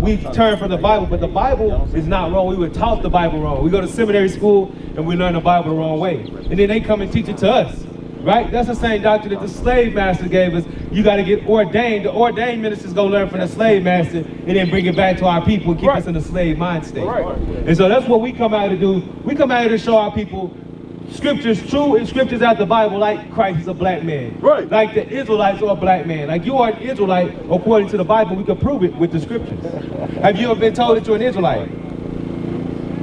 we turn from the Bible, but the Bible is not wrong. We were taught the Bible wrong. We go to seminary school and we learn the Bible the wrong way. And then they come and teach it to us, right? That's the same doctrine that the slave master gave us. You got to get ordained. The ordained ministers go learn from the slave master and then bring it back to our people and keep us in the slave mind state. And so that's what we come out to do. We come out here to show our people Scripture's true, and Scripture's out the Bible, like Christ is a black man. Right. Like the Israelites are a black man. Like you are an Israelite according to the Bible. We can prove it with the Scriptures. Have you ever been told that you're an Israelite?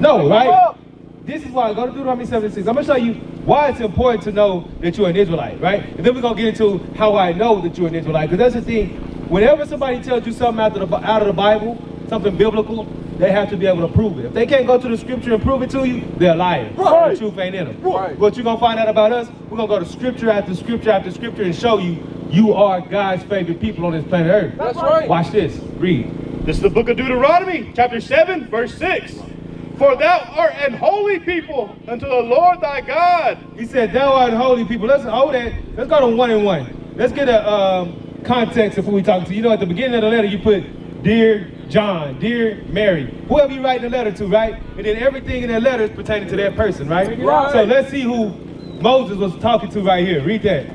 No, right? This is why, go to Deuteronomy 7:6. I'm going to show you why it's important to know that you're an Israelite, right? And then we're going to get into how I know that you're an Israelite. Because that's the thing. Whenever somebody tells you something out of the Bible, something biblical, they have to be able to prove it. If they can't go to the Scripture and prove it to you, they're lying. Right. The truth ain't in them. Right. What you're going to find out about us, we're going to go to Scripture after Scripture after Scripture and show you you are God's favorite people on this planet Earth. That's right. Watch this. Read. This is the book of Deuteronomy, chapter 7, verse 6. For thou art an holy people unto the Lord thy God. He said, thou art an holy people. Let's hold that. Let's go to 1 and 1. Let's get a context of who we talking to. You know, at the beginning of the letter, you put, Dear John, Dear Mary, whoever you write the letter to, right? And then everything in that letter is pertaining to that person, right? So let's see who Moses was talking to right here. Read that.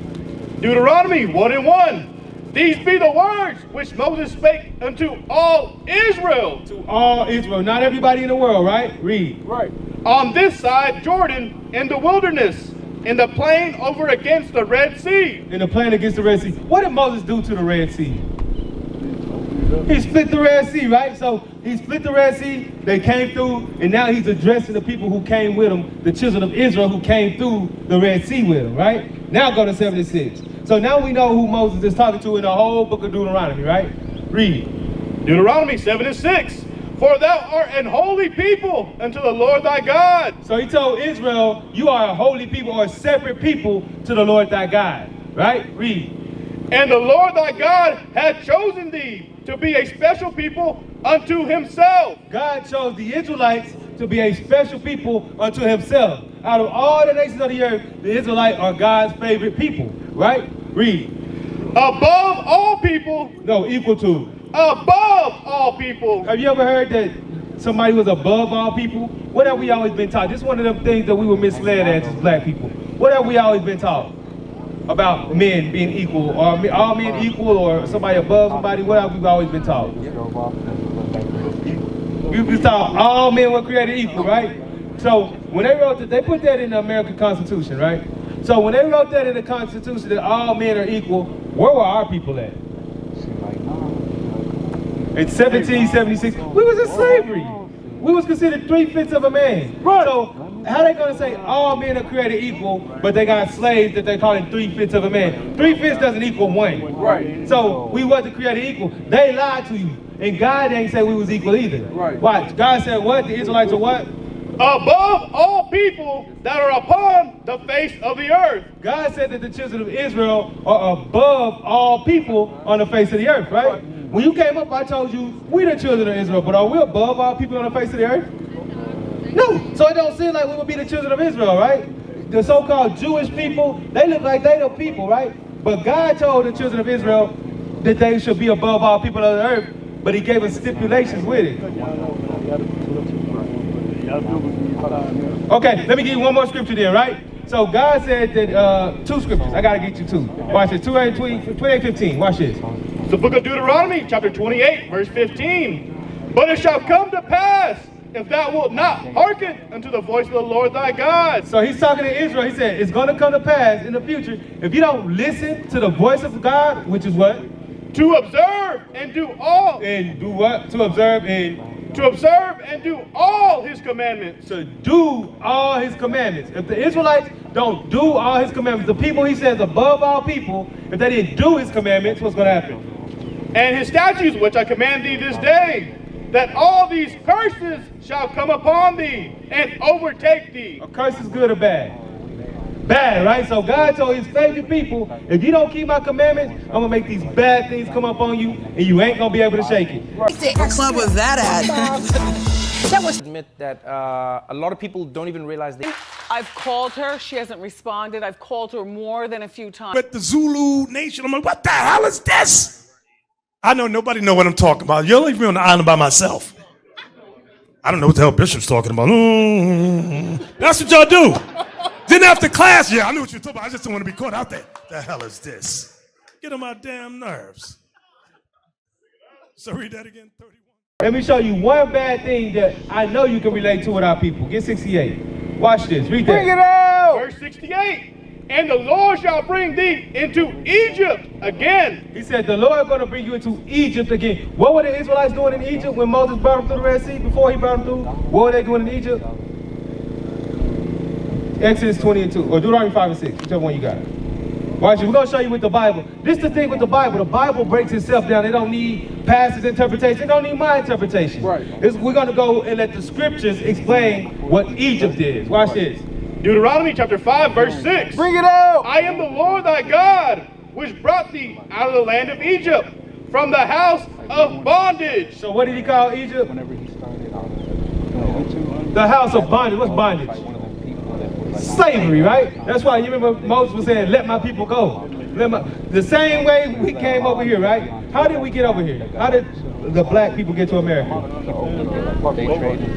Deuteronomy 1 and 1. These be the words which Moses spake unto all Israel. To all Israel, not everybody in the world, right? Read. Right. On this side Jordan, in the wilderness, in the plain over against the Red Sea. In the plain against the Red Sea. What did Moses do to the Red Sea? He split the Red Sea, right? So he split the Red Sea, they came through, and now he's addressing the people who came with him, the children of Israel who came through the Red Sea with him, right? Now go to 76. So now we know who Moses is talking to in the whole book of Deuteronomy, right? Read. Deuteronomy 7 and 6. For thou art an holy people unto the Lord thy God. So he told Israel, you are a holy people or a separate people to the Lord thy God, right? Read. And the Lord thy God hath chosen thee to be a special people unto himself. God chose the Israelites to be a special people unto himself. Out of all the nations of the earth, the Israelites are God's favorite people, right? Read. Above all people. No, equal to. Above all people. Have you ever heard that somebody was above all people? What have we always been taught? This is one of them things that we were misled as black people. What have we always been taught? About men being equal, or all men equal, or somebody above somebody. What have we always been taught? We've been taught all men were created equal, right? So when they wrote that, they put that in the American Constitution, right? So when they wrote that in the Constitution that all men are equal, where were our people at? In 1776, we was in slavery. We was considered 3/5 of a man. Right. So how they gonna say all men are created equal, but they got slaves that they call it 3/5 of a man? 3/5 doesn't equal 1. Right. So we wasn't created equal. They lied to you, and God ain't say we was equal either. Right. Watch. God said what? The Israelites are what? Above all people that are upon the face of the earth. God said that the children of Israel are above all people on the face of the earth, right? When you came up, I told you we the children of Israel, but are we above all people on the face of the earth? No. So it don't seem like we would be the children of Israel, right? The so-called Jewish people, they look like they the people, right? But God told the children of Israel that they should be above all people on the earth, but he gave us stipulations with it. Okay, let me give you one more scripture there, right? So God said that, 2 scriptures, I gotta get you 2. Watch this, 28:15, watch this. The book of Deuteronomy, chapter 28, verse 15. But it shall come to pass, if thou wilt not hearken unto the voice of the Lord thy God. So he's talking to Israel, he said, it's gonna come to pass in the future, if you don't listen to the voice of God, which is what? To observe and do all. And do what? To observe and... To observe and do all his commandments. To do all his commandments. If the Israelites don't do all his commandments, the people he says above all people, if they didn't do his commandments, what's going to happen? And his statutes which I command thee this day, that all these curses shall come upon thee and overtake thee. A curse is good or bad? Bad, right? So God told his favorite people, if you don't keep my commandments, I'm going to make these bad things come up on you, and you ain't going to be able to shake it. What club was that at? That was admit that a lot of people don't even realize they... I've called her. She hasn't responded. I've called her more than a few times. But the Zulu Nation, I'm like, what the hell is this? I know nobody know what I'm talking about. You'll leave me on the island by myself. I don't know what the hell Bishop's talking about. That's what y'all do. Then after class, yeah, I knew what you were talking about. I just don't want to be caught out there. The hell is this? Get on my damn nerves. So read that again, 31. Let me show you one bad thing that I know you can relate to with our people. Get 68. Watch this. Read that. Bring it out! Verse 68. And the Lord shall bring thee into Egypt again. He said, the Lord is going to bring you into Egypt again. What were the Israelites doing in Egypt when Moses brought them through the Red Sea, before he brought them through? What were they doing in Egypt? Exodus 20 and 2, or Deuteronomy 5 and 6, whichever one you got. Watch it. We're going to show you with the Bible. This is the thing with the Bible. The Bible breaks itself down. It don't need pastor's interpretation. It don't need my interpretation. Right. We're going to go and let the scriptures explain what Egypt is. Watch this. Deuteronomy chapter 5, verse 6. Bring it out! I am the Lord thy God, which brought thee out of the land of Egypt, from the house of bondage. So what did he call Egypt? The house of bondage. What's bondage? Slavery, right? That's why you remember Moses was saying, let my people go. The same way we came over here, right? How did we get over here? How did the black people get to America?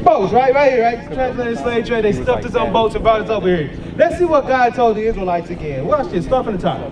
Boats, right? Right here, right? Translated slave trade. They stuffed us on boats and brought us over here. Let's see what God told the Israelites again. Watch this. Start from the top.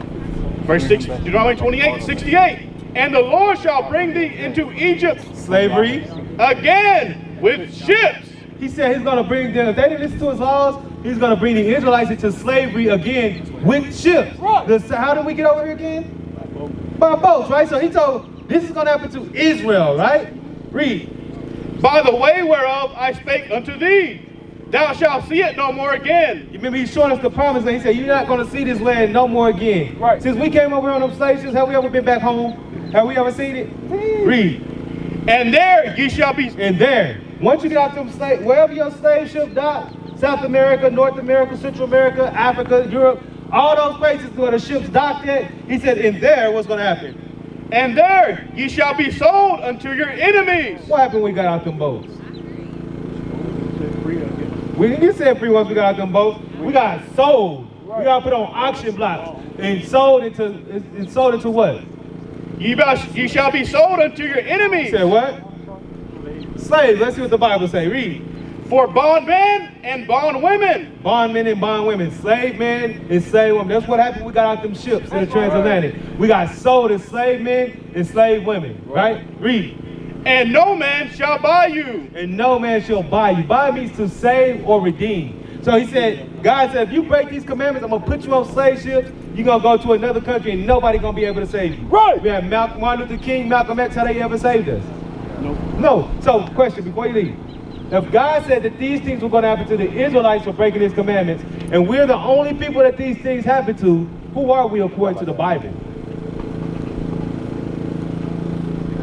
Verse 6, Deuteronomy 28, 68. And the Lord shall bring thee into Egypt Slavery. again with ships. He said he's going to bring them, if they didn't listen to his laws, he's going to bring the Israelites into slavery again with ships. How did we get over here again? By boats, right? So he told, this is going to happen to Israel, right? Read. By the way whereof I spake unto thee, thou shalt see it no more again. You remember he's showing us the promise land. He said, you're not going to see this land no more again. Right. Since we came over here on them slave ships, have we ever been back home? Have we ever seen it? Read. And there ye shall be. And there. Once you get out them slave, wherever your slave ship docked, South America, North America, Central America, Africa, Europe, all those places where the ships docked at, he said, in there, what's going to happen? And there ye shall be sold unto your enemies. What happened when we got out them boats? We didn't get set free once we got out them boats. We got sold. We got put on auction blocks and sold into what? Ye shall be sold unto your enemies. Said what? Slaves. Let's see what the Bible say. Read. For bondmen and bondwomen. Bondmen and bondwomen. Slave men and slave women. That's what happened when we got out them ships in the transatlantic. We got sold as slave men and slave women. Right? Read. And no man shall buy you. And no man shall buy you. Buy means to save or redeem. So he said, God said, if you break these commandments, I'm going to put you on slave ships. You're going to go to another country and nobody going to be able to save you. Right. We had Martin Luther King, Malcolm X, how they ever saved us? No. So, question before you leave. If God said that these things were going to happen to the Israelites for breaking his commandments, and we're the only people that these things happen to, who are we according to the Bible?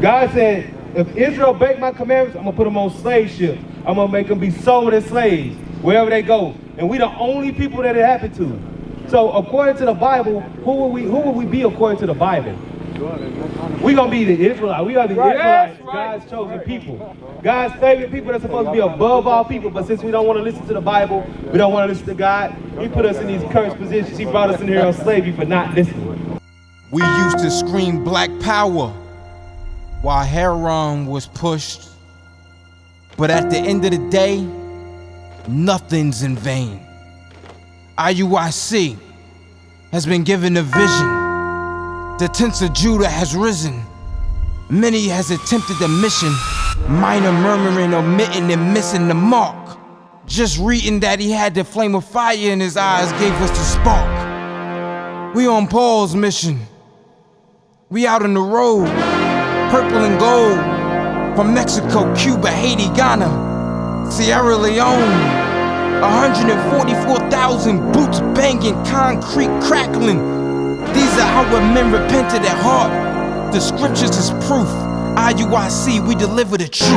God said, if Israel break my commandments, I'm going to put them on slave ships. I'm going to make them be sold as slaves wherever they go. And we're the only people that it happened to. So according to the Bible, who will we be according to the Bible? We're going to be the Israelites. We are the Israelites, God's chosen people. God's favorite people that's supposed to be above all people. But since we don't want to listen to the Bible, we don't want to listen to God, he put us in these cursed positions. He brought us in here on slavery for not listening. We used to scream black power while heroin was pushed. But at the end of the day, nothing's in vain. IUIC has been given a vision. The tents of Judah has risen. Many has attempted the mission. Minor murmuring, omitting, and missing the mark. Just reading that he had the flame of fire in his eyes gave us the spark. We on Paul's mission. We out on the road, purple and gold. From Mexico, Cuba, Haiti, Ghana, Sierra Leone. 144,000 boots banging, concrete crackling. These are how men repented at heart. The scriptures is proof. IUIC, we deliver the truth.